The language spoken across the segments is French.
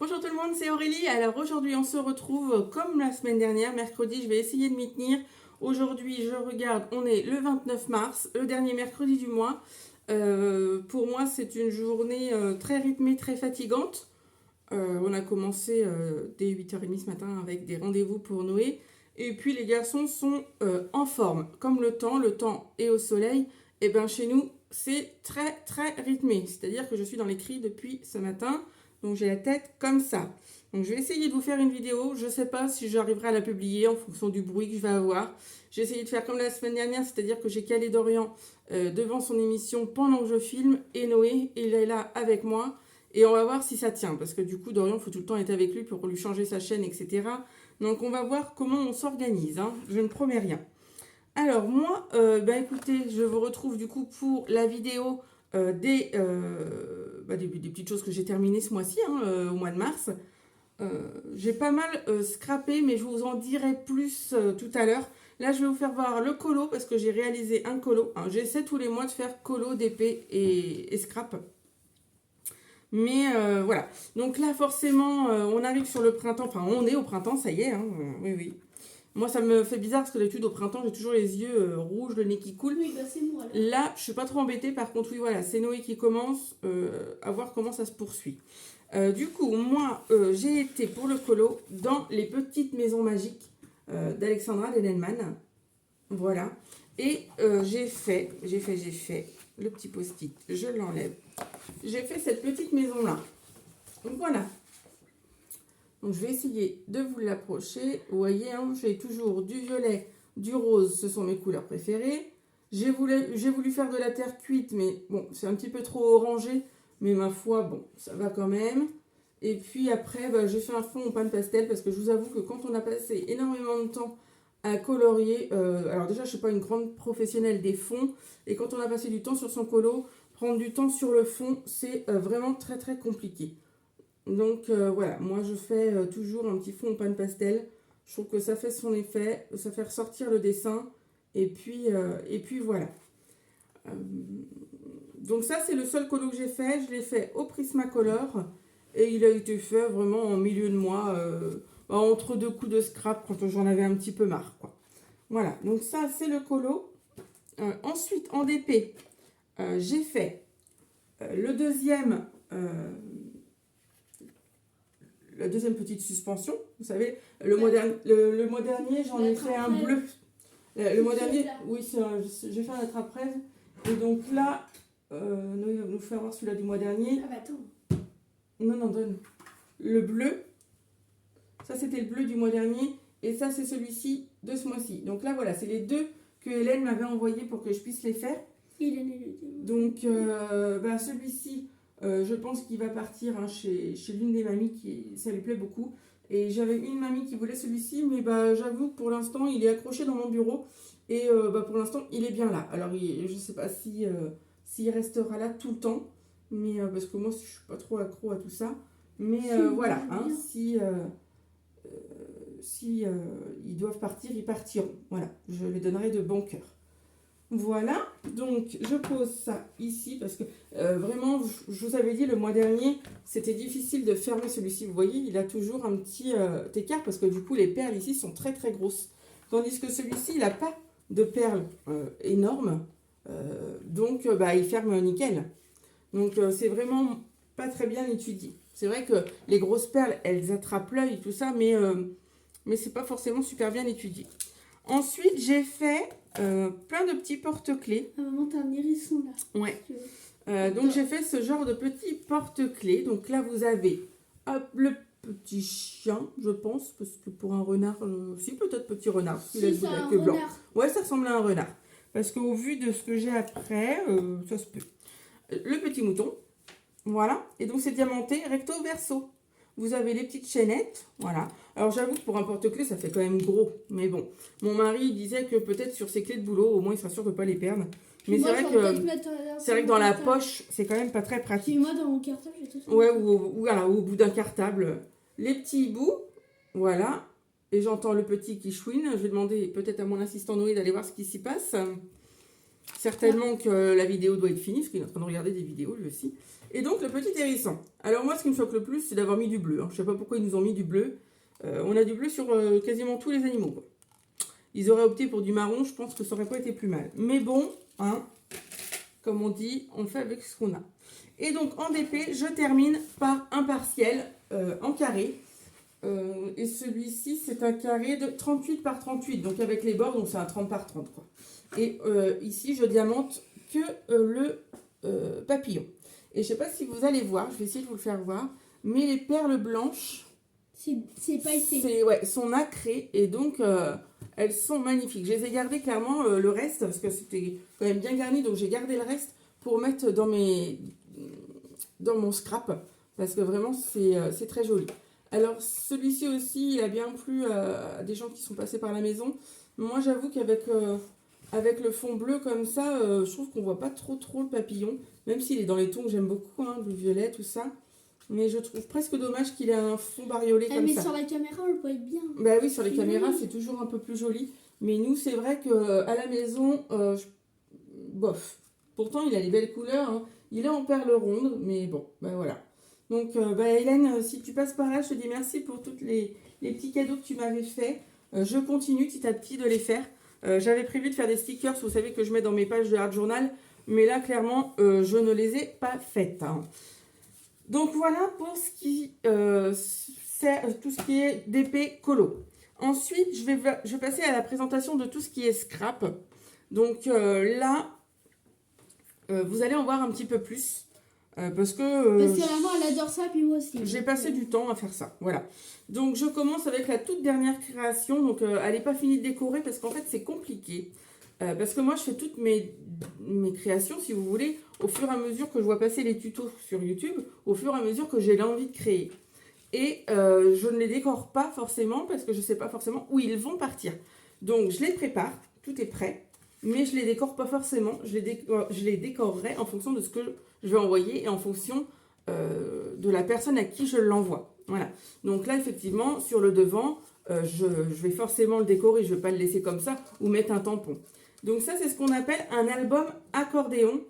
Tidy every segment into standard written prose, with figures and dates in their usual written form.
Bonjour tout le monde, c'est Aurélie. Alors aujourd'hui on se retrouve comme la semaine dernière, mercredi, je vais essayer de m'y tenir. Aujourd'hui je regarde, on est le 29 mars, le dernier mercredi du mois. Pour moi c'est une journée très rythmée, très fatigante. On a commencé dès 8h30 ce matin avec des rendez-vous pour Noé. Et puis les garçons sont en forme, comme le temps est au soleil. Et bien chez nous c'est très rythmé, c'est-à-dire que je suis dans les cris depuis ce matin. Donc j'ai la tête comme ça. Donc je vais essayer de vous faire une vidéo. Je ne sais pas si j'arriverai à la publier en fonction du bruit que je vais avoir. J'ai essayé de faire comme la semaine dernière, c'est-à-dire que j'ai calé Dorian devant son émission pendant que je filme. Et Noé, il est là avec moi. Et on va voir si ça tient. Parce que du coup, Dorian, il faut tout le temps être avec lui pour lui changer sa chaîne, etc. Donc on va voir comment on s'organise. Hein. Je ne promets rien. Alors moi, écoutez, je vous retrouve du coup pour la vidéo des petites choses que j'ai terminées ce mois-ci, au mois de mars. J'ai pas mal scrappé, mais je vous en dirai plus tout à l'heure. Là, je vais vous faire voir le colo parce que j'ai réalisé un colo. Hein, j'essaie tous les mois de faire colo, d'épée et scrap. Mais voilà. Donc là, forcément, on arrive sur le printemps. Enfin, on est au printemps, ça y est. Hein, oui. Moi, ça me fait bizarre parce que d'habitude, au printemps, j'ai toujours les yeux rouges, le nez qui coule. Oui, bah c'est moi. Là, je suis pas trop embêtée. Par contre, oui, voilà, c'est Noé qui commence à voir comment ça se poursuit. Du coup, moi, j'ai été pour le colo dans les petites maisons magiques d'Alexandra Denelman. Voilà. Et j'ai fait le petit post-it. Je l'enlève. J'ai fait cette petite maison-là. Donc voilà. Donc je vais essayer de vous l'approcher. Vous voyez, hein, j'ai toujours du violet, du rose, ce sont mes couleurs préférées. J'ai voulu faire de la terre cuite, mais bon, c'est un petit peu trop orangé. Mais ma foi, bon, ça va quand même. Et puis après, j'ai fait un fond au pain de pastel parce que je vous avoue que quand on a passé énormément de temps à colorier, alors déjà je ne suis pas une grande professionnelle des fonds, et quand on a passé du temps sur son colo, prendre du temps sur le fond, c'est vraiment très compliqué. Donc voilà, moi je fais toujours un petit fond au pain de pastel. Je trouve que ça fait son effet, ça fait ressortir le dessin. Et puis voilà. Donc ça c'est le seul colo que j'ai fait. Je l'ai fait au Prismacolor. Et il a été fait vraiment en milieu de mois, entre deux coups de scrap quand j'en avais un petit peu marre, quoi. Voilà, donc ça c'est le colo. Ensuite en DP, j'ai fait le deuxième... la deuxième petite suspension, vous savez, le mois dernier, j'en ai fait un bleu. Le mois dernier, oui, j'ai fait un attrape-rêve. Et donc là, Noé va nous faire voir celui-là du mois dernier. Ah bah attends. Non, donne. Le bleu, ça c'était le bleu du mois dernier. Et ça c'est celui-ci de ce mois-ci. Donc là, voilà, c'est les deux que Hélène m'avait envoyés pour que je puisse les faire. Il est né le Donc, celui-ci... je pense qu'il va partir chez l'une des mamies ça lui plaît beaucoup. Et j'avais une mamie qui voulait celui-ci, mais j'avoue que pour l'instant, il est accroché dans mon bureau. Et pour l'instant, il est bien là. Alors, je ne sais pas s'il restera là tout le temps. Mais parce que moi, je ne suis pas trop accro à tout ça. Mais voilà, hein, si ils doivent partir, ils partiront. Voilà, je les donnerai de bon cœur. Voilà, donc je pose ça ici parce que vraiment, je vous avais dit le mois dernier, c'était difficile de fermer celui-ci. Vous voyez, il a toujours un petit écart parce que du coup, les perles ici sont très grosses. Tandis que celui-ci, il n'a pas de perles énormes. Donc, il ferme nickel. Donc, c'est vraiment pas très bien étudié. C'est vrai que les grosses perles, elles attrapent l'œil, tout ça, mais c'est pas forcément super bien étudié. Ensuite, j'ai fait plein de petits porte-clés. Ah maman, t'as un hérisson là. Ouais. Donc, j'ai fait ce genre de petits porte-clés. Donc là, vous avez le petit chien, je pense, parce que pour un renard, si peut-être petit renard, il a avec le blanc. Ouais, ça ressemble à un renard. Parce qu'au vu de ce que j'ai après, ça se peut. Le petit mouton, voilà. Et donc, c'est diamanté recto verso. Vous avez les petites chaînettes, voilà. Alors j'avoue que pour un porte-clés, ça fait quand même gros. Mais bon, mon mari disait que peut-être sur ses clés de boulot, au moins il sera sûr de ne pas les perdre. Mais c'est vrai que dans la poche, c'est quand même pas très pratique. Puis moi, dans mon cartable, j'ai tout ça. Ouais, voilà, au bout d'un cartable. Les petits bouts, voilà. Et j'entends le petit qui chouine. Je vais demander peut-être à mon assistant Noé d'aller voir ce qui s'y passe. Certainement que la vidéo doit être finie, parce qu'il est en train de regarder des vidéos lui aussi. Et donc le petit hérisson. Alors moi ce qui me choque le plus c'est d'avoir mis du bleu. Hein. Je sais pas pourquoi ils nous ont mis du bleu. On a du bleu sur quasiment tous les animaux. Quoi. Ils auraient opté pour du marron, je pense que ça aurait pas été plus mal. Mais bon, hein, comme on dit, on fait avec ce qu'on a. Et donc en DP, je termine par un partiel en carré. Et celui-ci, c'est un carré de 38 par 38. Donc avec les bords, donc c'est un 30 par 30. Quoi. Et ici, je diamante que le papillon. Et je ne sais pas si vous allez voir, je vais essayer de vous le faire voir, mais les perles blanches, c'est pailleté. Ouais, sont nacrées et donc elles sont magnifiques. Je les ai gardées clairement le reste parce que c'était quand même bien garni, donc j'ai gardé le reste pour mettre dans mon scrap parce que vraiment c'est très joli. Alors celui-ci aussi, il a bien plu à des gens qui sont passés par la maison. Moi j'avoue qu'avec avec le fond bleu comme ça, je trouve qu'on voit pas trop le papillon, même s'il est dans les tons que j'aime beaucoup, hein, le violet, tout ça. Mais je trouve presque dommage qu'il ait un fond bariolé comme mais ça. sur la caméra, on le voit bien. Bah oui, sur les caméras, c'est toujours un peu plus joli. Mais nous, c'est vrai qu'à la maison, bof. Pourtant, il a les belles couleurs. Hein. Il est en perles rondes, mais bon, bah voilà. Donc, Hélène, si tu passes par là, je te dis merci pour tous les petits cadeaux que tu m'avais fait. Je continue petit à petit de les faire. J'avais prévu de faire des stickers, vous savez, que je mets dans mes pages de Art Journal. Mais là, clairement, je ne les ai pas faites. Hein. Donc voilà pour ce qui c'est tout ce qui est DP colo. Ensuite, je vais passer à la présentation de tout ce qui est scrap. Donc là, vous allez en voir un petit peu plus. Parce que maman, elle adore ça, puis moi aussi. J'ai passé du temps à faire ça. Voilà. Donc je commence avec la toute dernière création. Donc elle n'est pas finie de décorer parce qu'en fait c'est compliqué. Parce que moi je fais toutes mes créations, si vous voulez, au fur et à mesure que je vois passer les tutos sur YouTube, au fur et à mesure que j'ai l'envie de créer. Et je ne les décore pas forcément parce que je ne sais pas forcément où ils vont partir. Donc je les prépare, tout est prêt, mais je ne les décore pas forcément. Je les décorerai en fonction de ce que je vais envoyer et en fonction de la personne à qui je l'envoie. Voilà. Donc là, effectivement, sur le devant, je vais forcément le décorer, je ne vais pas le laisser comme ça ou mettre un tampon. Donc ça, c'est ce qu'on appelle un album accordéon.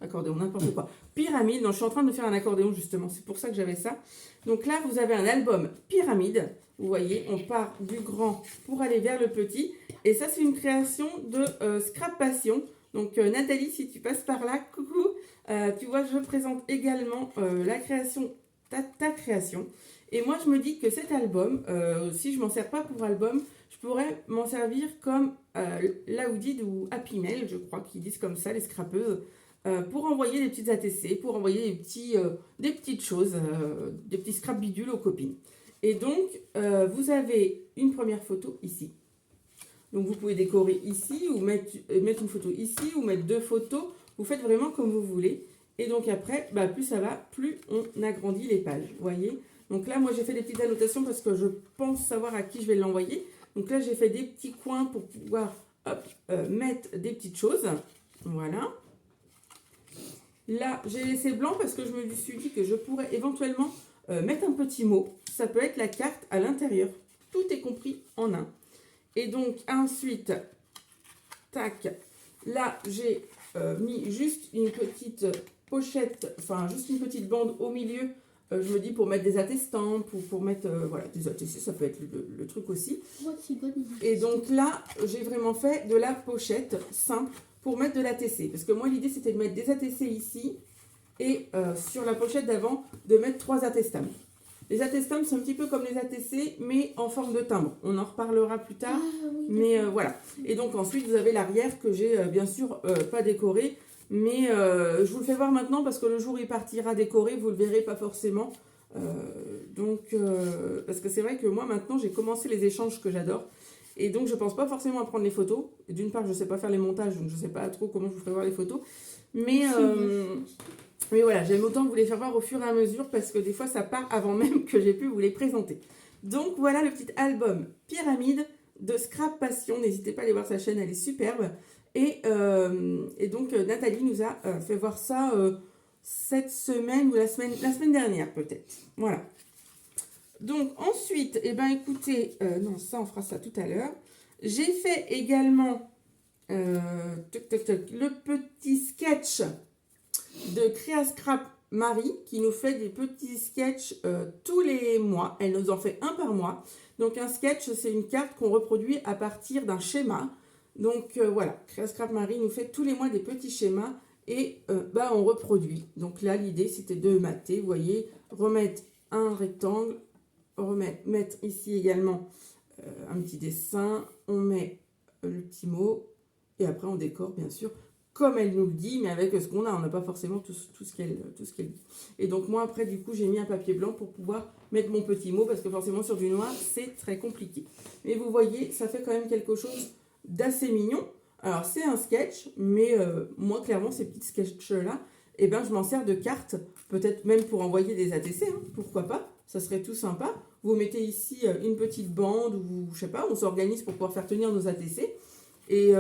Accordéon, n'importe quoi. Pyramide. Non, je suis en train de faire un accordéon, justement. C'est pour ça que j'avais ça. Donc là, vous avez un album pyramide. Vous voyez, on part du grand pour aller vers le petit. Et ça, c'est une création de Scrap Passion. Donc Nathalie, si tu passes par là, coucou. Tu vois, je présente également la création, ta création. Et moi, je me dis que cet album, si je ne m'en sers pas pour album, je pourrais m'en servir comme Laoudid ou Happy Mail, je crois qu'ils disent comme ça, les scrapeuses, pour envoyer des petites ATC, pour envoyer des petites choses, des petits scrap bidules aux copines. Et donc, vous avez une première photo ici. Donc, vous pouvez décorer ici, ou mettre une photo ici, ou mettre deux photos. Vous faites vraiment comme vous voulez. Et donc après, plus ça va, plus on agrandit les pages, vous voyez. Donc là, moi, j'ai fait des petites annotations parce que je pense savoir à qui je vais l'envoyer. Donc là, j'ai fait des petits coins pour pouvoir mettre des petites choses. Voilà. Là, j'ai laissé blanc parce que je me suis dit que je pourrais éventuellement mettre un petit mot. Ça peut être la carte à l'intérieur. Tout est compris en un. Et donc, ensuite, tac, là, j'ai mis juste une petite pochette, enfin, juste une petite bande au milieu. Je me dis pour mettre des attestants, pour mettre, voilà, des ATC, ça peut être le truc aussi. Et donc là, j'ai vraiment fait de la pochette simple pour mettre de l'ATC. Parce que moi, l'idée, c'était de mettre des ATC ici et sur la pochette d'avant, de mettre 3 attestants. Les attestants, c'est un petit peu comme les ATC, mais en forme de timbre. On en reparlera plus tard, mais voilà. Et donc ensuite, vous avez l'arrière que j'ai bien sûr pas décoré. Mais je vous le fais voir maintenant parce que le jour où il partira décoré, vous le verrez pas forcément. Parce que c'est vrai que moi maintenant j'ai commencé les échanges que j'adore. Et donc je pense pas forcément à prendre les photos. D'une part, je sais pas faire les montages, donc je sais pas trop comment je vous ferai voir les photos. Mais voilà, j'aime autant vous les faire voir au fur et à mesure parce que des fois ça part avant même que j'ai pu vous les présenter. Donc voilà le petit album Pyramide de Scrap Passion. N'hésitez pas à aller voir sa chaîne, elle est superbe. Et donc Nathalie nous a fait voir ça cette semaine ou la semaine dernière peut-être. Voilà. Donc ensuite, écoutez, non ça on fera ça tout à l'heure. J'ai fait également le petit sketch de Créa Scrap Marie qui nous fait des petits sketchs tous les mois. Elle nous en fait un par mois. Donc un sketch, c'est une carte qu'on reproduit à partir d'un schéma. Donc voilà, Scrap Marie nous fait tous les mois des petits schémas et on reproduit. Donc là, l'idée, c'était de mater, vous voyez, remettre un rectangle, mettre ici également un petit dessin, on met le petit mot et après on décore bien sûr comme elle nous le dit, mais avec ce qu'on a, on n'a pas forcément tout ce qu'elle dit. Et donc moi après du coup j'ai mis un papier blanc pour pouvoir mettre mon petit mot parce que forcément sur du noir c'est très compliqué. Mais vous voyez, ça fait quand même quelque chose d'assez mignon. Alors c'est un sketch, mais moi clairement ces petits sketchs là, je m'en sers de carte, peut-être même pour envoyer des ATC, hein, pourquoi pas, ça serait tout sympa. Vous mettez ici une petite bande ou je sais pas, on s'organise pour pouvoir faire tenir nos ATC. Et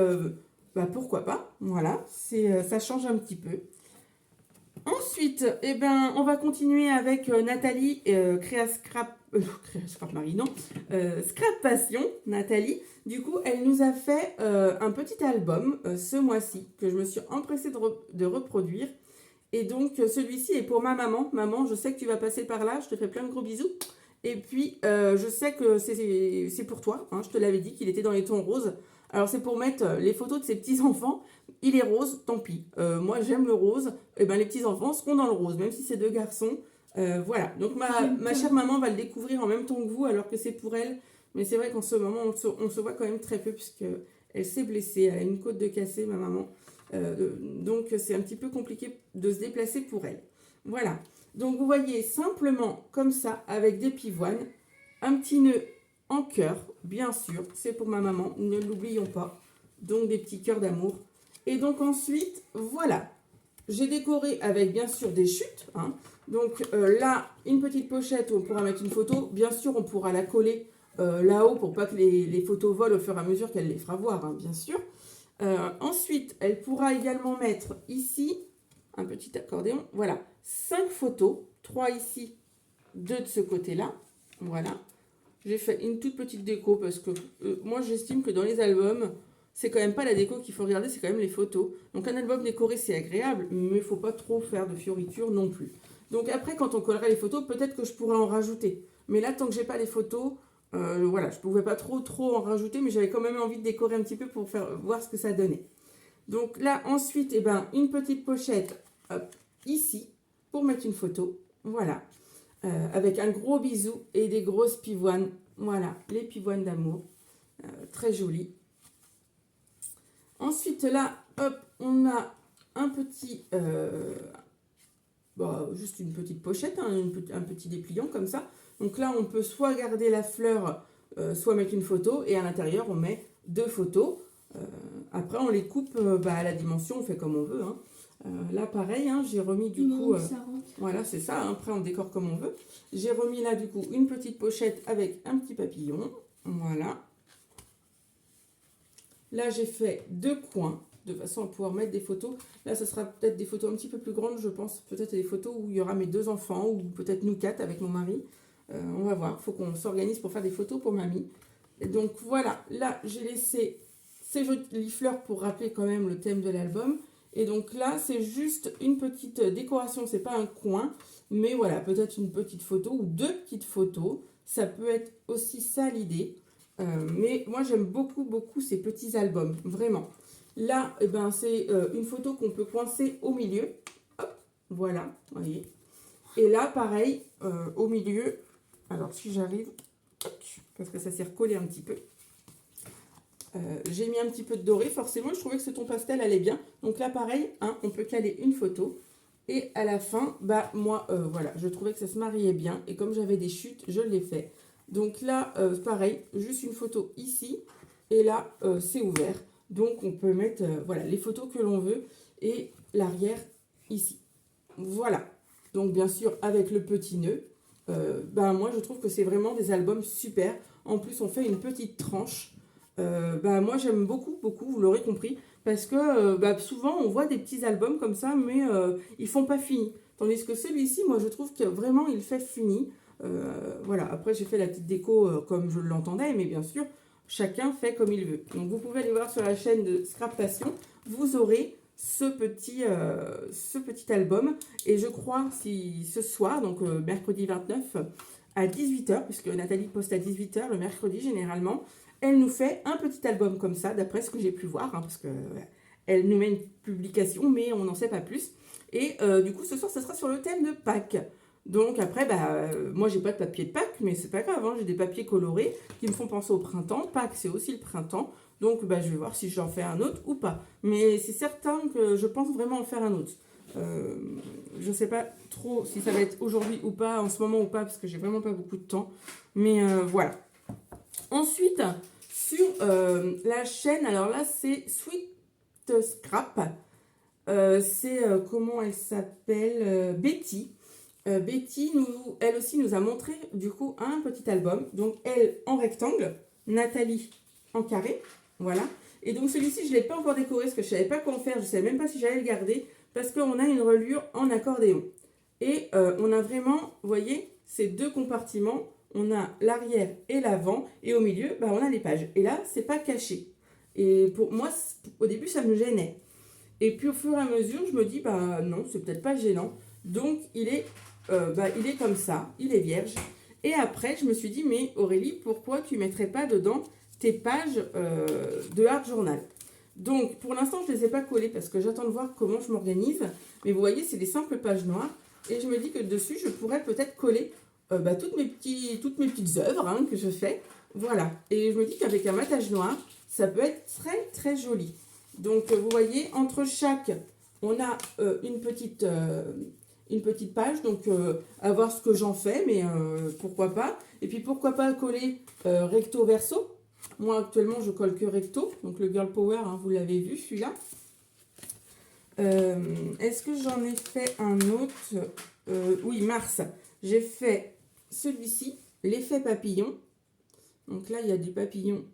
pourquoi pas, voilà, ça change un petit peu. Ensuite, on va continuer avec Nathalie, Scrap Marie, non, Scrap Passion, Nathalie. Du coup, elle nous a fait un petit album ce mois-ci que je me suis empressée de reproduire. Et donc, celui-ci est pour ma maman. Maman, je sais que tu vas passer par là, je te fais plein de gros bisous. Et puis, je sais que c'est pour toi, hein, je te l'avais dit qu'il était dans les tons roses. Alors, c'est pour mettre les photos de ses petits-enfants. Il est rose, tant pis. Moi, j'aime le rose. Et les petits-enfants seront dans le rose, même si c'est 2 garçons. Voilà, donc ma chère maman va le découvrir en même temps que vous, alors que c'est pour elle. Mais c'est vrai qu'en ce moment, on se voit quand même très peu, puisqu'elle s'est blessée. Elle a une côte de cassée, ma maman. Donc, c'est un petit peu compliqué de se déplacer pour elle. Voilà. Donc, vous voyez simplement comme ça, avec des pivoines, un petit nœud en cœur, bien sûr. C'est pour ma maman, ne l'oublions pas. Donc, des petits cœurs d'amour. Et donc, ensuite, voilà. J'ai décoré avec, bien sûr, des chutes. Hein. Donc, là, une petite pochette où on pourra mettre une photo. Bien sûr, on pourra la coller là-haut pour pas que les photos volent au fur et à mesure qu'elle les fera voir, hein, bien sûr. Ensuite, elle pourra également mettre ici un petit accordéon. Voilà, 5 photos, 3 ici, 2 de ce côté-là. Voilà. J'ai fait une toute petite déco parce que moi, j'estime que dans les albums, c'est quand même pas la déco qu'il faut regarder, c'est quand même les photos. Donc un album décoré, c'est agréable, mais il faut pas trop faire de fioritures non plus. Donc après, quand on collera les photos, peut-être que je pourrais en rajouter. Mais là, tant que j'ai pas les photos, voilà, je pouvais pas trop en rajouter, mais j'avais quand même envie de décorer un petit peu pour faire voir ce que ça donnait. Donc là, ensuite, une petite pochette ici pour mettre une photo. Voilà. Avec un gros bisou et des grosses pivoines. Voilà, les pivoines d'amour. Très jolies. Ensuite, là, hop, on a un petit... juste une petite pochette, hein, un petit dépliant comme ça. Donc là, on peut soit garder la fleur, soit mettre une photo. Et à l'intérieur, on met 2 photos. Après, on les coupe à la dimension, on fait comme on veut. Hein. Là, pareil, hein, j'ai remis du coup... voilà, c'est ça. Hein, après, on décore comme on veut. J'ai remis là, du coup, une petite pochette avec un petit papillon. Voilà. Là, j'ai fait 2 coins, de façon à pouvoir mettre des photos. Là, ce sera peut-être des photos un petit peu plus grandes, je pense. Peut-être des photos où il y aura mes 2 enfants, ou peut-être nous 4 avec mon mari. On va voir. Il faut qu'on s'organise pour faire des photos pour mamie. Et donc, voilà. Là, j'ai laissé ces jolies fleurs pour rappeler quand même le thème de l'album. Et donc là, c'est juste une petite décoration. C'est pas un coin. Mais voilà, peut-être une petite photo ou 2 petites photos. Ça peut être aussi ça l'idée. Mais moi, j'aime beaucoup, beaucoup ces petits albums. Vraiment. Là, c'est une photo qu'on peut coincer au milieu. Hop, voilà, voyez. Et là, pareil, au milieu. Alors, si j'arrive, parce que ça s'est recollé un petit peu. J'ai mis un petit peu de doré, forcément. Je trouvais que ce ton pastel allait bien. Donc là, pareil, hein, on peut caler une photo. Et à la fin, moi, voilà, je trouvais que ça se mariait bien. Et comme j'avais des chutes, je l'ai fait. Donc là, pareil, juste une photo ici. Et là, c'est ouvert. Donc, on peut mettre voilà, les photos que l'on veut. Et l'arrière ici. Voilà. Donc, bien sûr, avec le petit nœud. Moi, je trouve que c'est vraiment des albums super. En plus, on fait une petite tranche. Moi, j'aime beaucoup, beaucoup, vous l'aurez compris. Parce que souvent, on voit des petits albums comme ça, mais ils font pas fini. Tandis que celui-ci, moi, je trouve que vraiment, il fait fini. Voilà, après, j'ai fait la petite déco comme je l'entendais, mais bien sûr, chacun fait comme il veut. Donc, vous pouvez aller voir sur la chaîne de Scrap Passion. Vous aurez ce petit album. Et je crois si ce soir, donc mercredi 29 à 18h, puisque Nathalie poste à 18h le mercredi généralement, elle nous fait un petit album comme ça, d'après ce que j'ai pu voir, hein, parce que elle nous met une publication, mais on n'en sait pas plus. Et du coup, ce soir, ça sera sur le thème de Pâques. Donc après, moi, j'ai pas de papier de Pâques, mais c'est pas grave, hein, j'ai des papiers colorés qui me font penser au printemps. Pâques, c'est aussi le printemps. Donc, je vais voir si j'en fais un autre ou pas. Mais c'est certain que je pense vraiment en faire un autre. Je ne sais pas trop si ça va être aujourd'hui ou pas, en ce moment ou pas, parce que j'ai vraiment pas beaucoup de temps. Mais voilà. Ensuite, sur la chaîne, alors là, c'est Sweet Scrap. Comment elle s'appelle Betty. Betty, elle aussi, nous a montré du coup un petit album. Donc, elle en rectangle, Nathalie en carré. Voilà. Et donc, celui-ci, je ne l'ai pas encore décoré parce que je ne savais pas quoi en faire. Je ne savais même pas si j'allais le garder parce qu'on a une reliure en accordéon. Et on a vraiment, vous voyez, ces deux compartiments. On a l'arrière et l'avant. Et au milieu, on a les pages. Et là, c'est pas caché. Et pour moi, au début, ça me gênait. Et puis, au fur et à mesure, je me dis, non, c'est peut-être pas gênant. Donc, il est comme ça. Il est vierge. Et après, je me suis dit, mais Aurélie, pourquoi tu ne mettrais pas dedans tes pages de Art Journal? Donc, pour l'instant, je ne les ai pas collées parce que j'attends de voir comment je m'organise. Mais vous voyez, c'est des simples pages noires. Et je me dis que dessus, je pourrais peut-être coller toutes mes petites œuvres hein, que je fais. Voilà. Et je me dis qu'avec un matage noir, ça peut être très, très joli. Donc, vous voyez, entre chaque, on a une petite page. Donc, à voir ce que j'en fais, mais pourquoi pas. Et puis, pourquoi pas coller recto verso. Moi, actuellement, je colle que recto. Donc, le Girl Power, hein, vous l'avez vu, celui-là. Est-ce que j'en ai fait un autre oui, Mars. J'ai fait celui-ci, l'effet papillon. Donc là, il y a des papillons.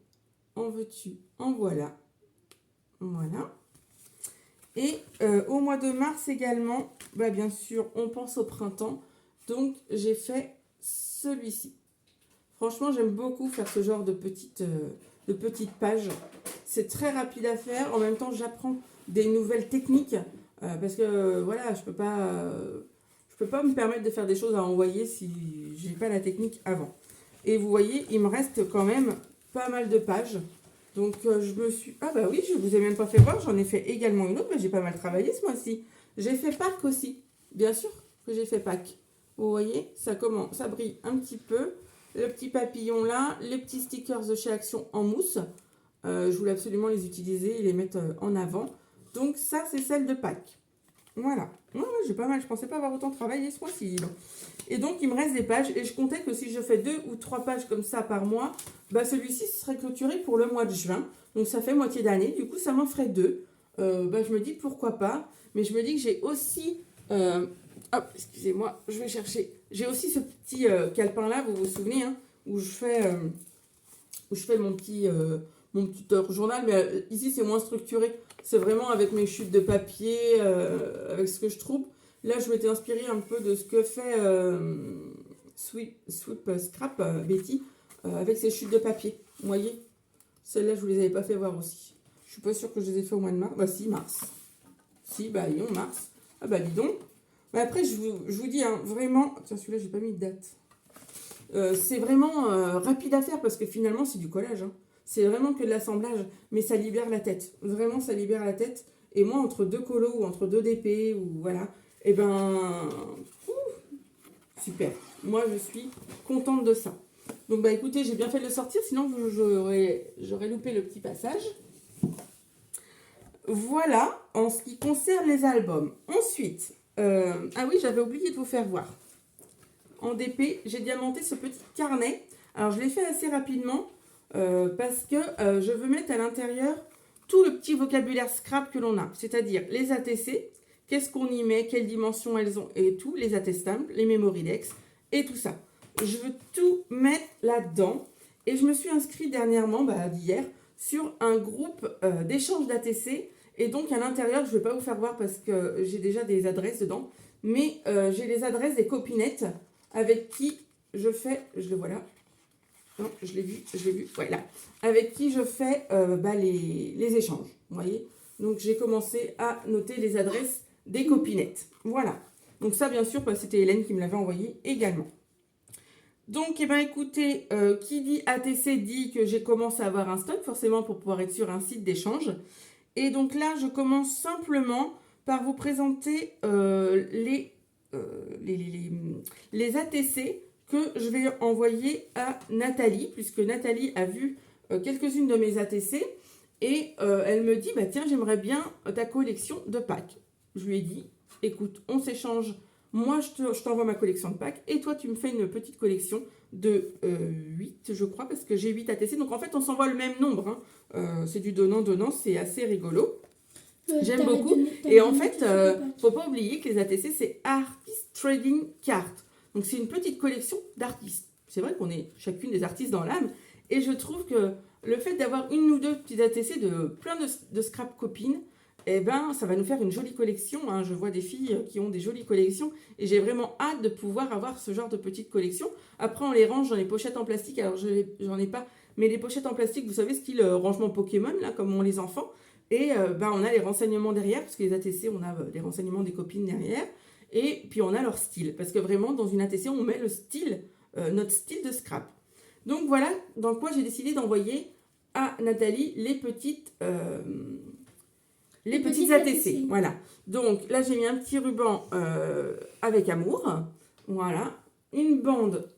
En veux-tu, en voilà. Voilà. Et au mois de mars également, bien sûr, on pense au printemps. Donc, j'ai fait celui-ci. Franchement, j'aime beaucoup faire ce genre de petites pages. C'est très rapide à faire. En même temps, j'apprends des nouvelles techniques. Parce que, voilà, je peux pas me permettre de faire des choses à envoyer si j'ai pas la technique avant. Et vous voyez, il me reste quand même pas mal de pages. Donc, je me suis... Ah bah oui, je vous ai même pas fait voir. J'en ai fait également une autre, mais j'ai pas mal travaillé ce mois-ci. J'ai fait Pâques aussi. Bien sûr que j'ai fait Pâques. Vous voyez, ça brille un petit peu. Le petit papillon là, les petits stickers de chez Action en mousse. Je voulais absolument les utiliser et les mettre en avant. Donc ça, c'est celle de Pâques. Voilà. Ouais, j'ai pas mal. Je pensais pas avoir autant travaillé ce mois-ci. Et donc, il me reste des pages. Et je comptais que si je fais 2 ou 3 pages comme ça par mois, celui-ci serait clôturé pour le mois de juin. Donc, ça fait moitié d'année. Du coup, ça m'en ferait 2. Je me dis pourquoi pas. Mais je me dis que j'ai aussi... hop, excusez-moi, je vais chercher. J'ai aussi ce petit calepin-là, vous vous souvenez, hein, où je fais mon petit journal. Mais ici, c'est moins structuré. C'est vraiment avec mes chutes de papier, avec ce que je trouve. Là, je m'étais inspirée un peu de ce que fait Sweet Scrap, Betty, avec ses chutes de papier. Vous voyez, celles-là, je ne vous les avais pas fait voir aussi. Je suis pas sûre que je les ai fait au mois de mars. Si, mars. Si, non, mars. Ah dis donc. Mais après, je vous dis, hein, vraiment... Tiens, celui-là, j'ai pas mis de date. C'est vraiment rapide à faire parce que finalement, c'est du collage. Hein. C'est vraiment que de l'assemblage, mais ça libère la tête. Vraiment, ça libère la tête. Et moi, entre 2 colos ou entre 2 DP, ou voilà, super. Moi, je suis contente de ça. Donc, écoutez, j'ai bien fait de le sortir, sinon j'aurais loupé le petit passage. Voilà, en ce qui concerne les albums. Ensuite, ah oui, j'avais oublié de vous faire voir. En DP, j'ai diamanté ce petit carnet. Alors, je l'ai fait assez rapidement parce que je veux mettre à l'intérieur tout le petit vocabulaire scrap que l'on a. C'est-à-dire les ATC, qu'est-ce qu'on y met, quelles dimensions elles ont et tout, les attestables, les Memoridex et tout ça. Je veux tout mettre là-dedans. Et je me suis inscrite dernièrement, d'hier, sur un groupe d'échange d'ATC. Et donc, à l'intérieur, je ne vais pas vous faire voir parce que j'ai déjà des adresses dedans. Mais j'ai les adresses des copinettes avec qui je fais... Je le vois là. Non, je l'ai vu. Voilà. Avec qui je fais les échanges. Vous voyez, Donc j'ai commencé à noter les adresses des copinettes. Voilà. Donc ça, bien sûr, c'était Hélène qui me l'avait envoyé également. Donc, eh ben, écoutez, qui dit ATC dit que j'ai commencé à avoir un stock, forcément pour pouvoir être sur un site d'échange. Et donc là, je commence simplement par vous présenter les ATC que je vais envoyer à Nathalie, puisque Nathalie a vu quelques-unes de mes ATC et elle me dit, bah tiens, j'aimerais bien ta collection de packs. Je lui ai dit, écoute, on s'échange. Moi, je t'envoie ma collection de packs et toi, tu me fais une petite collection de 8, je crois, parce que j'ai 8 ATC. Donc, en fait, on s'envoie le même nombre. Hein. C'est du donnant-donnant, c'est assez rigolo. J'aime beaucoup. Et en fait, faut pas oublier que les ATC, c'est Artist Trading Card. Donc, c'est une petite collection d'artistes. C'est vrai qu'on est chacune des artistes dans l'âme. Et je trouve que le fait d'avoir une ou deux petites ATC de plein de scrap copines, eh ben, ça va nous faire une jolie collection. Hein. Je vois des filles qui ont des jolies collections et j'ai vraiment hâte de pouvoir avoir ce genre de petite collection. Après, on les range dans les pochettes en plastique. Alors, j'en ai pas, mais les pochettes en plastique, vous savez, style rangement Pokémon, là, comme ont les enfants. Et on a les renseignements derrière, parce que les ATC, on a les renseignements des copines derrière. Et puis, on a leur style. Parce que vraiment, dans une ATC, on met le style, notre style de scrap. Donc, voilà dans quoi j'ai décidé d'envoyer à Nathalie les petites ATC. Voilà. Donc, là, j'ai mis un petit ruban avec amour. Voilà. Une bande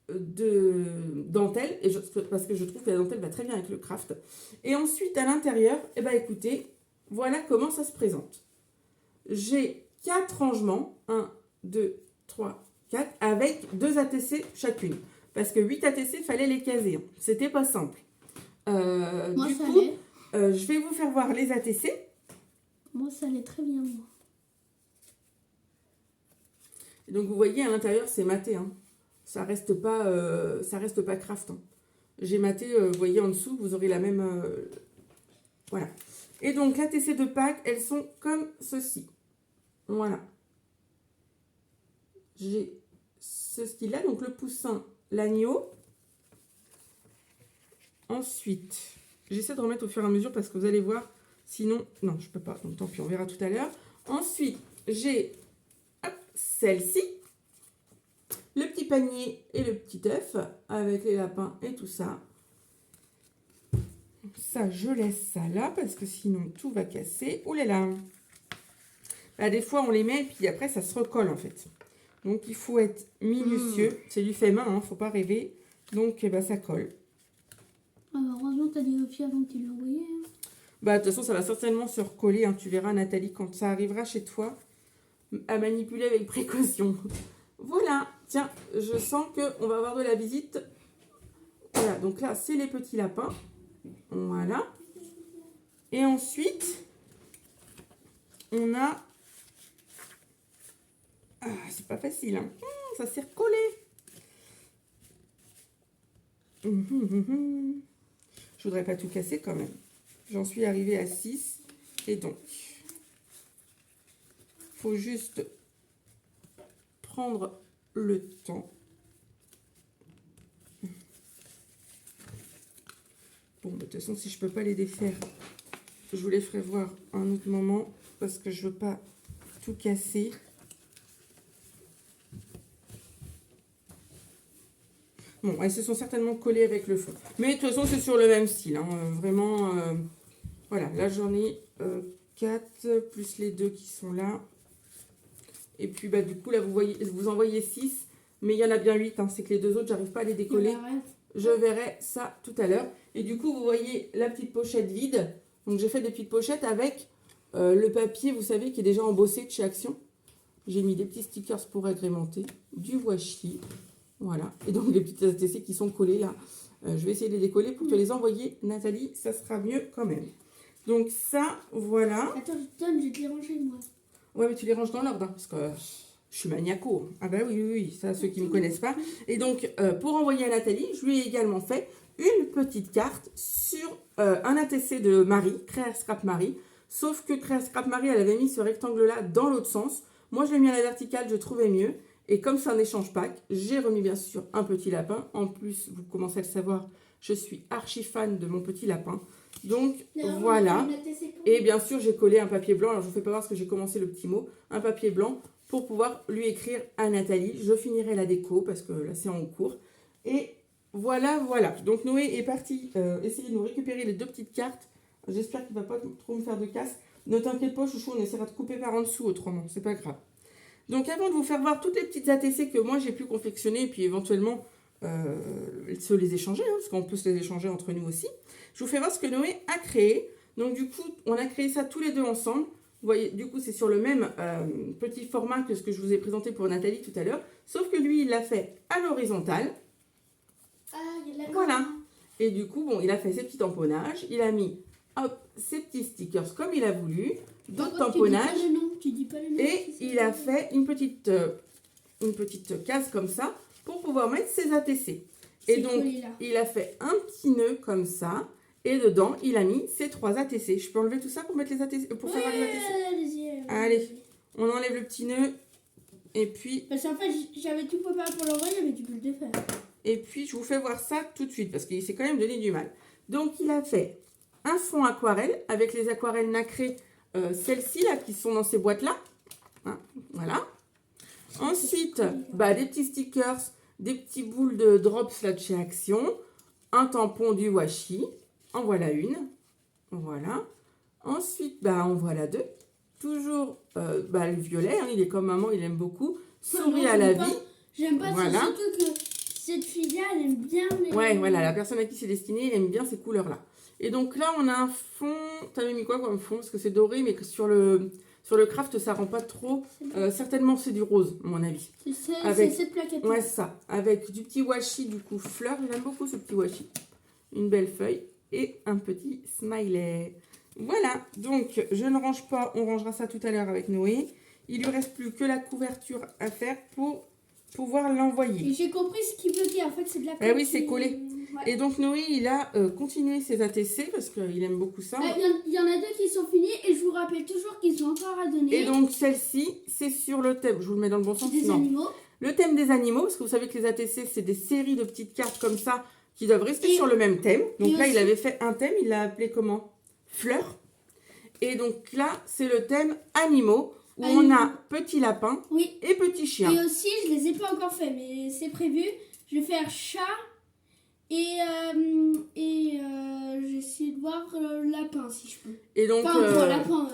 de dentelle, parce que je trouve que la dentelle va très bien avec le craft. Et ensuite, à l'intérieur, eh ben, écoutez, voilà comment ça se présente. J'ai 4 rangements, 1, 2, 3, 4, avec 2 ATC chacune. Parce que 8 ATC, il fallait les caser. C'était pas simple. Moi, du ça coup, allait. je vais vous faire voir les ATC. Moi, ça allait très bien, moi. Et donc, vous voyez, à l'intérieur, c'est maté. Hein. Ça reste pas craft. Hein. J'ai maté, vous voyez en dessous, vous aurez la même... voilà. Et donc, l'ATC de Pâques, elles sont comme ceci. Voilà. J'ai ce style-là, donc le poussin, l'agneau. Ensuite, j'essaie de remettre au fur et à mesure parce que vous allez voir, sinon, non, je peux pas, donc tant pis, on verra tout à l'heure. Ensuite, j'ai celle-ci, le petit panier et le petit œuf avec les lapins et tout ça. Ça, je laisse ça là parce que sinon tout va casser. Oh là là! Là, des fois, on les met et puis après, ça se recolle en fait. Donc, il faut être minutieux. C'est du fait main, hein, faut pas rêver. Donc, eh ben, ça colle. Ah bah, heureusement, t'as des filles avant que tu l'aies envoyé. Hein. Bah, de toute façon, ça va certainement se recoller. Hein. Tu verras, Nathalie, quand ça arrivera chez toi, à manipuler avec précaution. Voilà. Tiens, je sens qu'on va avoir de la visite. Voilà. Donc là, c'est les petits lapins. Voilà. Et ensuite, on a... Ah, c'est pas facile. Hein. Ça s'est recollé. Je voudrais pas tout casser quand même. J'en suis arrivée à 6. Et donc, faut juste prendre le temps. Bon, de toute façon, si je peux pas les défaire, je vous les ferai voir un autre moment parce que je veux pas tout casser. Bon, elles se sont certainement collées avec le fond. Mais de toute façon, c'est sur le même style. Hein. Vraiment, voilà. Là, j'en ai 4, plus les 2 qui sont là. Et puis, bah, du coup, là, vous en voyez 6. Mais il y en a bien 8. Hein. C'est que les 2 autres, j'arrive pas à les décoller. Je verrai ça tout à l'heure. Et du coup, vous voyez la petite pochette vide. Donc, j'ai fait des petites pochettes avec le papier, vous savez, qui est déjà embossé de chez Action. J'ai mis des petits stickers pour agrémenter. Du washi. Voilà, et donc les petites ATC qui sont collées là, je vais essayer de les décoller pour te les envoyer, Nathalie, ça sera mieux quand même. Donc ça, voilà. Attends, je vais te les ranger moi. Ouais, mais tu les ranges dans l'ordre, hein, parce que je suis maniaco. Ah bah oui, ça, ceux qui ne me connaissent pas. Et donc, pour envoyer à Nathalie, je lui ai également fait une petite carte sur un ATC de Marie, Créa Scrap Marie. Sauf que Créa Scrap Marie, elle avait mis ce rectangle-là dans l'autre sens. Moi, je l'ai mis à la verticale, je trouvais mieux. Et comme c'est un échange pack, j'ai remis bien sûr un petit lapin. En plus, vous commencez à le savoir, je suis archi fan de mon petit lapin. Donc voilà. Et bien sûr, j'ai collé un papier blanc. Alors je ne vous fais pas voir parce que j'ai commencé le petit mot. Un papier blanc pour pouvoir lui écrire à Nathalie. Je finirai la déco parce que là c'est en cours. Et voilà, voilà. Donc Noé est parti essayer de nous récupérer les 2 petites cartes. J'espère qu'il ne va pas trop me faire de casse. Ne t'inquiète pas, chouchou, on essaiera de couper par en dessous autrement. C'est pas grave. Donc avant de vous faire voir toutes les petites ATC que moi j'ai pu confectionner et puis éventuellement se les échanger, hein, parce qu'on peut se les échanger entre nous aussi, je vous fais voir ce que Noé a créé. Donc du coup, on a créé ça tous les deux ensemble. Vous voyez, du coup, c'est sur le même petit format que ce que je vous ai présenté pour Nathalie tout à l'heure, sauf que lui, il l'a fait à l'horizontale. Ah, il y a de la voilà. gomme. Et du coup, bon, il a fait ses petits tamponnages, il a mis hop, ses petits stickers comme il a voulu, d'autres tamponnages. Tu dis pas le nom. Et il a fait une petite case comme ça pour pouvoir mettre ses ATC. Et donc, il a fait un petit nœud comme ça. Et dedans, il a mis ses 3 ATC. Je peux enlever tout ça pour mettre les ATC, pour faire les ATC. Allez, on enlève le petit nœud. Et puis... Parce qu'en fait, j'avais tout préparé pour l'envoyer, mais tu peux le défaire. Et puis, je vous fais voir ça tout de suite, parce qu'il s'est quand même donné du mal. Donc, il a fait un fond aquarelle, avec les aquarelles nacrées, celles-ci, là, qui sont dans ces boîtes-là. Hein, voilà. Ensuite, des petits stickers, des petits boules de drops là de chez Action, un tampon du washi, en voilà une, voilà. Ensuite, en voilà 2, toujours le violet, hein, il est comme maman, il aime beaucoup, souris à la vie. J'aime pas, voilà. Surtout que cette fille-là, elle aime bien les... Ouais, voilà, la personne à qui c'est destiné, elle aime bien ces couleurs-là. Et donc là, on a un fond, t'avais mis quoi comme fond? Parce que c'est doré, mais que sur le craft, ça rend pas trop. Certainement, c'est du rose, à mon avis. C'est cette plaquette. Ouais, c'est ça. Avec du petit washi, du coup, fleur. J'aime beaucoup ce petit washi. Une belle feuille et un petit smiley. Voilà. Donc, je ne range pas. On rangera ça tout à l'heure avec Noé. Il lui reste plus que la couverture à faire pour pouvoir l'envoyer. Et j'ai compris ce qui bloquait. En fait, c'est de la colle. Eh oui, c'est collé. Ouais. Et donc, Noé, il a continué ses ATC parce qu'il aime beaucoup ça. Il y en a 2 qui sont finis et je vous rappelle toujours qu'ils sont encore à donner. Et donc, celle-ci, c'est sur le thème. Je vous le mets dans le bon sens. Des animaux. Le thème des animaux, parce que vous savez que les ATC, c'est des séries de petites cartes comme ça qui doivent rester sur le même thème. Donc là, il avait fait un thème, il l'a appelé comment? Fleurs. Et donc là, c'est le thème animaux, où on a petit lapin et petit chien. Et aussi, je les ai pas encore fait, mais c'est prévu. Je vais faire chat et j'essaie de voir lapin si je peux. Et donc, lapin,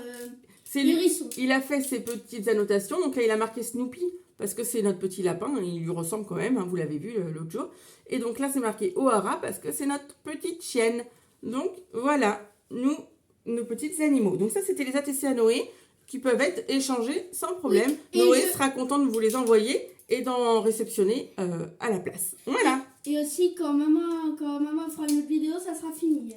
hérisson. Il a fait ses petites annotations. Donc là, il a marqué Snoopy, parce que c'est notre petit lapin. Il lui ressemble quand même, hein, vous l'avez vu l'autre jour. Et donc là, c'est marqué O'Hara, parce que c'est notre petite chienne. Donc voilà, nos petits animaux. Donc ça, c'était les ATC à Noé, qui peuvent être échangés sans problème. Noé sera content de vous les envoyer et d'en réceptionner à la place. Voilà. Et aussi, quand maman fera une autre vidéo, ça sera fini.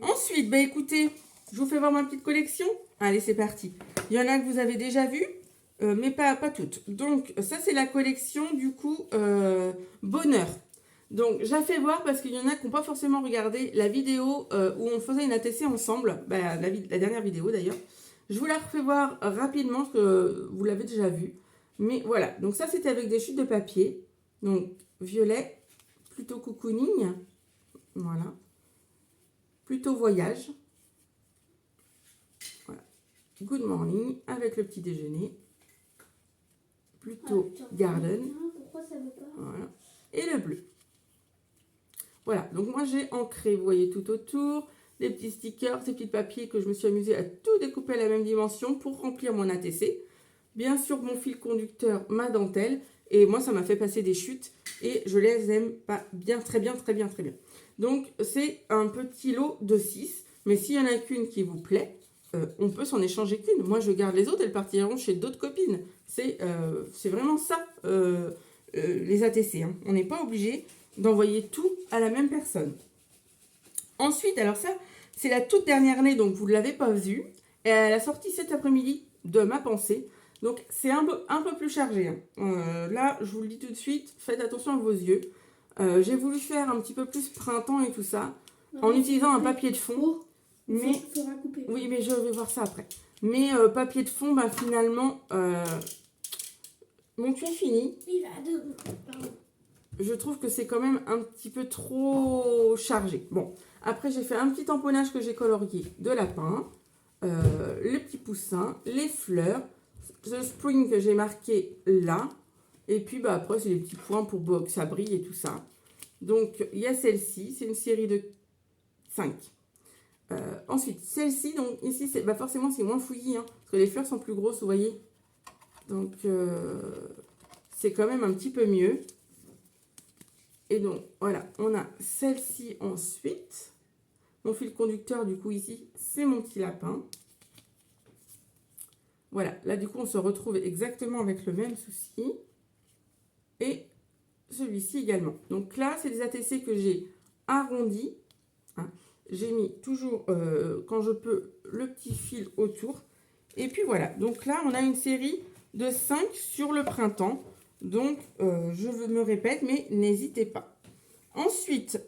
Ensuite, écoutez, je vous fais voir ma petite collection. Allez, c'est parti. Il y en a que vous avez déjà vu, mais pas toutes. Donc, ça, c'est la collection, du coup, Bonheur. Donc, j'ai fait voir parce qu'il y en a qui n'ont pas forcément regardé la vidéo où on faisait une ATC ensemble. La dernière vidéo, d'ailleurs. Je vous la refais voir rapidement, parce que vous l'avez déjà vu. Mais voilà, donc ça, c'était avec des chutes de papier. Donc, violet, plutôt cocooning. Voilà. Plutôt voyage. Voilà. Good morning, avec le petit déjeuner. Plutôt garden. Pourquoi ça veut pas? Voilà. Et le bleu. Voilà, donc moi j'ai ancré, vous voyez, tout autour, les petits stickers, ces petits papiers que je me suis amusée à tout découper à la même dimension pour remplir mon ATC. Bien sûr, mon fil conducteur, ma dentelle, et moi ça m'a fait passer des chutes et je les aime pas bien, très bien, très bien, très bien. Donc c'est un petit lot de 6, mais s'il y en a qu'une qui vous plaît, on peut s'en échanger qu'une. Moi je garde les autres, elles partiront chez d'autres copines. C'est vraiment ça, les ATC. Hein. On n'est pas obligé d'envoyer tout à la même personne. Ensuite, alors ça, c'est la toute dernière année, donc vous ne l'avez pas vue. Elle a sorti cet après-midi de ma pensée. Donc, c'est un peu plus chargé. Hein. Là, je vous le dis tout de suite, faites attention à vos yeux. J'ai voulu faire un petit peu plus printemps et tout ça, en utilisant un papier de fond. Mais oui, mais je vais voir ça après. Mais papier de fond, finalement, Mon tuile fini. Il va de... Pardon. Je trouve que c'est quand même un petit peu trop chargé. Bon, après j'ai fait un petit tamponnage que j'ai colorié de lapin, les petits poussins, les fleurs, le spring que j'ai marqué là, et puis bah, après c'est les petits points pour que ça brille et tout ça. Donc il y a celle-ci, c'est une série de 5. Ensuite, celle-ci, donc ici, bah, forcément c'est moins fouillis, hein, parce que les fleurs sont plus grosses, vous voyez. Donc c'est quand même un petit peu mieux. Et donc, voilà, on a celle-ci ensuite. Mon fil conducteur, du coup, ici, c'est mon petit lapin. Voilà, là, du coup, on se retrouve exactement avec le même souci. Et celui-ci également. Donc là, c'est des ATC que j'ai arrondis. Hein. J'ai mis toujours, quand je peux, le petit fil autour. Et puis voilà, donc là, on a une série de 5 sur le printemps. Donc, je me répète, mais n'hésitez pas. Ensuite,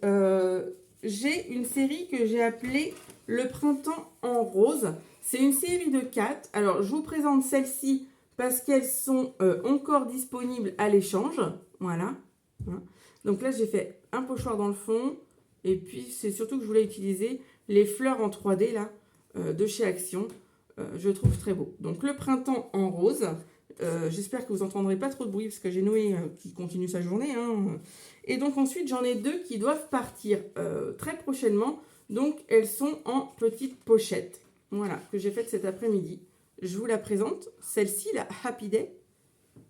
j'ai une série que j'ai appelée Le printemps en rose. C'est une série de 4. Alors, je vous présente celles-ci parce qu'elles sont encore disponibles à l'échange. Voilà. Donc là, j'ai fait un pochoir dans le fond. Et puis, c'est surtout que je voulais utiliser les fleurs en 3D là, de chez Action. Je trouve très beau. Donc, le printemps en rose. J'espère que vous n'entendrez pas trop de bruit parce que j'ai Noé qui continue sa journée. Hein. Et donc ensuite, j'en ai 2 qui doivent partir très prochainement. Donc, elles sont en petite pochette. Voilà, que j'ai faite cet après-midi. Je vous la présente. Celle-ci, la Happy Day,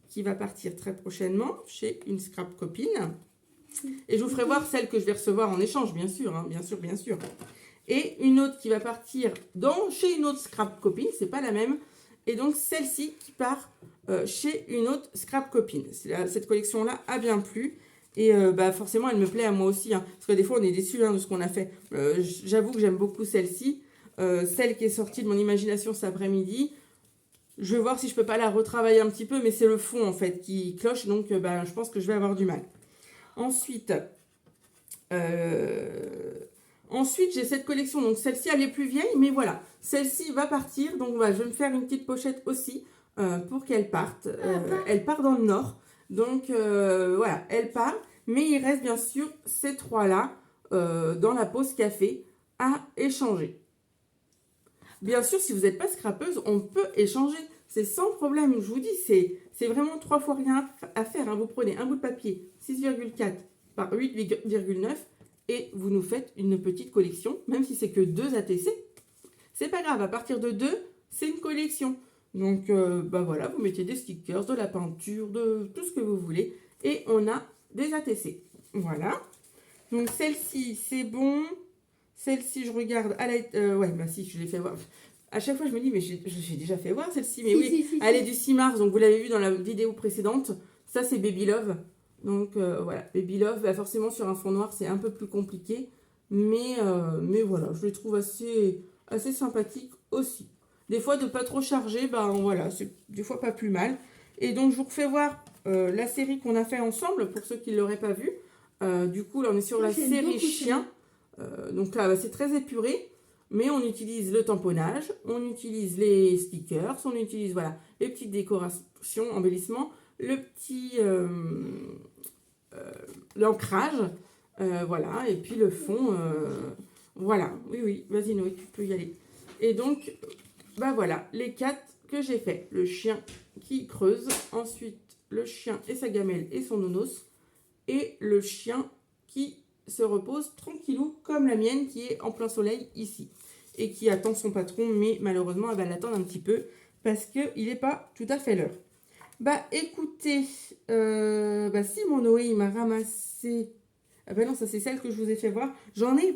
qui va partir très prochainement chez une scrap copine. Et je vous ferai voir celle que je vais recevoir en échange, bien sûr. Hein, bien sûr, bien sûr. Et une autre qui va partir chez une autre scrap copine. C'est pas la même. Et donc, celle-ci qui part chez une autre scrap copine. Cette collection-là a bien plu. Et bah forcément, elle me plaît à moi aussi. Hein, parce que des fois, on est déçus hein, de ce qu'on a fait. J'avoue que j'aime beaucoup celle-ci. Celle qui est sortie de mon imagination cet après-midi. Je vais voir si je peux pas la retravailler un petit peu. Mais c'est le fond, en fait, qui cloche. Donc, bah, je pense que je vais avoir du mal. Ensuite, j'ai cette collection. Donc, celle-ci, elle est plus vieille. Mais voilà, celle-ci va partir. Donc, je vais me faire une petite pochette aussi pour qu'elle parte. Elle part dans le nord. Donc, voilà, elle part. Mais il reste bien sûr ces 3-là dans la pause café à échanger. Bien sûr, si vous n'êtes pas scrapeuse, on peut échanger. C'est sans problème. Je vous dis, c'est vraiment 3 fois rien à faire. Hein. Vous prenez un bout de papier 6,4 par 8,9 et vous nous faites une petite collection, même si c'est que 2 ATC. C'est pas grave, à partir de 2, c'est une collection. Donc, bah voilà, vous mettez des stickers, de la peinture, de tout ce que vous voulez. Et on a des ATC. Voilà. Donc, celle-ci, c'est bon. Celle-ci, je regarde. Ouais, bah si, je l'ai fait voir. À chaque fois, je me dis, mais j'ai déjà fait voir celle-ci. Mais oui, elle est du 6 mars. Donc, vous l'avez vu dans la vidéo précédente. Ça, c'est Baby Love. Donc, voilà. Baby Love, bah, forcément, sur un fond noir, c'est un peu plus compliqué. Mais voilà, je les trouve assez sympathiques aussi. Des fois, de pas trop charger, ben voilà, c'est des fois pas plus mal. Et donc, je vous refais voir la série qu'on a fait ensemble, pour ceux qui ne l'auraient pas vue. Du coup, là, on est sur la série Chien. Donc là, c'est très épuré. Mais on utilise le tamponnage, on utilise les stickers, on utilise voilà, les petites décorations, embellissements, le petit l'ancrage, voilà, et puis le fond, voilà. Oui, vas-y Noé, tu peux y aller. Et donc, bah voilà, les 4 que j'ai fait. Le chien qui creuse, ensuite le chien et sa gamelle et son nonos, et le chien qui se repose tranquillou comme la mienne qui est en plein soleil ici et qui attend son patron, mais malheureusement elle va l'attendre un petit peu parce qu'il n'est pas tout à fait l'heure. Bah écoutez, si mon Noé il m'a ramassé, ah bah non, ça c'est celle que je vous ai fait voir, j'en ai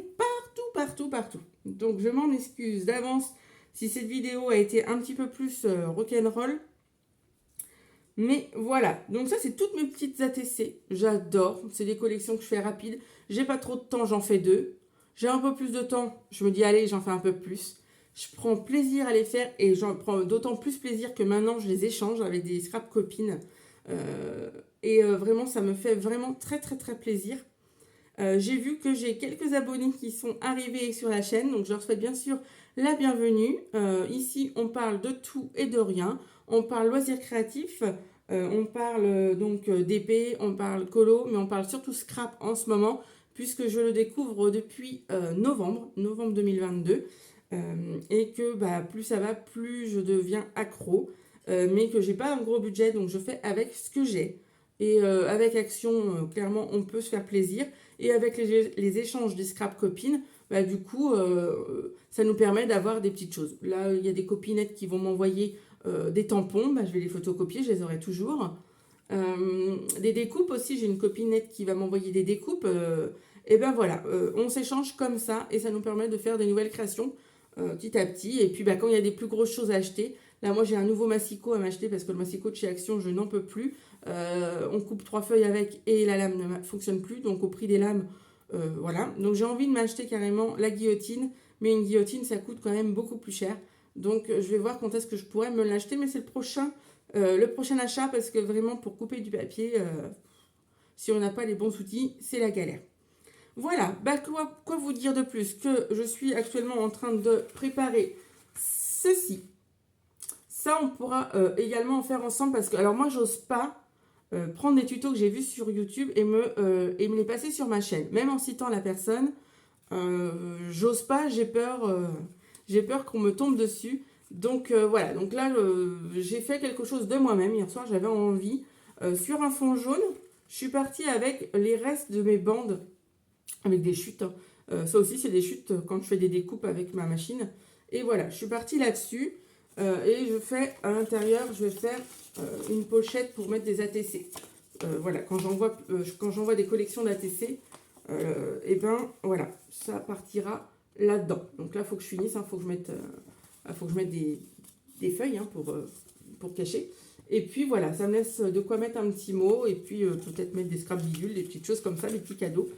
partout. Donc je m'en excuse d'avance si cette vidéo a été un petit peu plus rock'n'roll. Mais voilà, donc ça c'est toutes mes petites ATC, j'adore, c'est des collections que je fais rapides, j'ai pas trop de temps, j'en fais 2, j'ai un peu plus de temps, je me dis allez j'en fais un peu plus, je prends plaisir à les faire et j'en prends d'autant plus plaisir que maintenant je les échange avec des scrap copines vraiment ça me fait vraiment très plaisir. J'ai vu que j'ai quelques abonnés qui sont arrivés sur la chaîne, donc je leur souhaite bien sûr la bienvenue. Ici, on parle de tout et de rien. On parle loisirs créatifs, On parle donc d'épée, on parle colo, mais on parle surtout scrap en ce moment, puisque je le découvre depuis novembre 2022, et que bah, plus ça va, plus je deviens accro, mais que j'ai pas un gros budget, donc je fais avec ce que j'ai. Et avec Action, clairement, on peut se faire plaisir. Et avec les échanges des scrap copines, bah, du coup, ça nous permet d'avoir des petites choses. Là, il y a des copinettes qui vont m'envoyer des tampons, bah, je vais les photocopier, je les aurai toujours. Des découpes aussi, j'ai une copinette qui va m'envoyer des découpes. Et ben voilà, on s'échange comme ça et ça nous permet de faire des nouvelles créations petit à petit. Et puis bah, quand il y a des plus grosses choses à acheter, là moi j'ai un nouveau massicot à m'acheter parce que le massicot de chez Action, je n'en peux plus. On coupe 3 feuilles avec et la lame ne fonctionne plus, donc au prix des lames, voilà. Donc j'ai envie de m'acheter carrément la guillotine, mais une guillotine ça coûte quand même beaucoup plus cher. Donc je vais voir quand est-ce que je pourrais me l'acheter, mais c'est le prochain achat parce que vraiment pour couper du papier, si on n'a pas les bons outils, c'est la galère. Voilà, bah quoi vous dire de plus que je suis actuellement en train de préparer ceci. Ça, on pourra également en faire ensemble parce que, alors moi, j'ose pas prendre des tutos que j'ai vus sur YouTube et me les passer sur ma chaîne. Même en citant la personne, j'ose pas, j'ai peur qu'on me tombe dessus. Donc voilà, donc là, j'ai fait quelque chose de moi-même. Hier soir, j'avais envie. Sur un fond jaune, je suis partie avec les restes de mes bandes, avec des chutes. Hein. Ça aussi, c'est des chutes quand je fais des découpes avec ma machine. Et voilà, je suis partie là-dessus. Et je fais à l'intérieur, je vais faire une pochette pour mettre des ATC. Voilà, quand j'envoie des collections d'ATC, et ben voilà, ça partira là-dedans. Donc là, il faut que je finisse, il faut que je mette des feuilles hein, pour cacher. Et puis voilà, ça me laisse de quoi mettre un petit mot et puis peut-être mettre des scrap bidules, des petites choses comme ça, des petits cadeaux.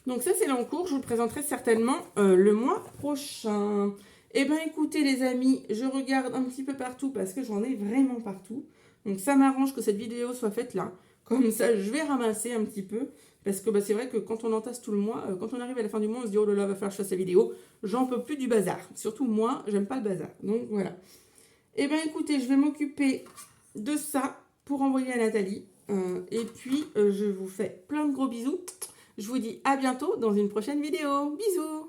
Donc ça, c'est l'encours. Je vous le présenterai certainement le mois prochain. Eh bien, écoutez les amis, je regarde un petit peu partout parce que j'en ai vraiment partout. Donc ça m'arrange que cette vidéo soit faite là. Comme ça, je vais ramasser un petit peu. Parce que bah, c'est vrai que quand on entasse tout le mois, quand on arrive à la fin du mois, on se dit « Oh là là, va falloir que je fasse la vidéo. » J'en peux plus du bazar. Surtout moi, j'aime pas le bazar. Donc voilà. Eh bien, écoutez, je vais m'occuper de ça pour envoyer à Nathalie. Et puis, je vous fais plein de gros bisous. Je vous dis à bientôt dans une prochaine vidéo. Bisous!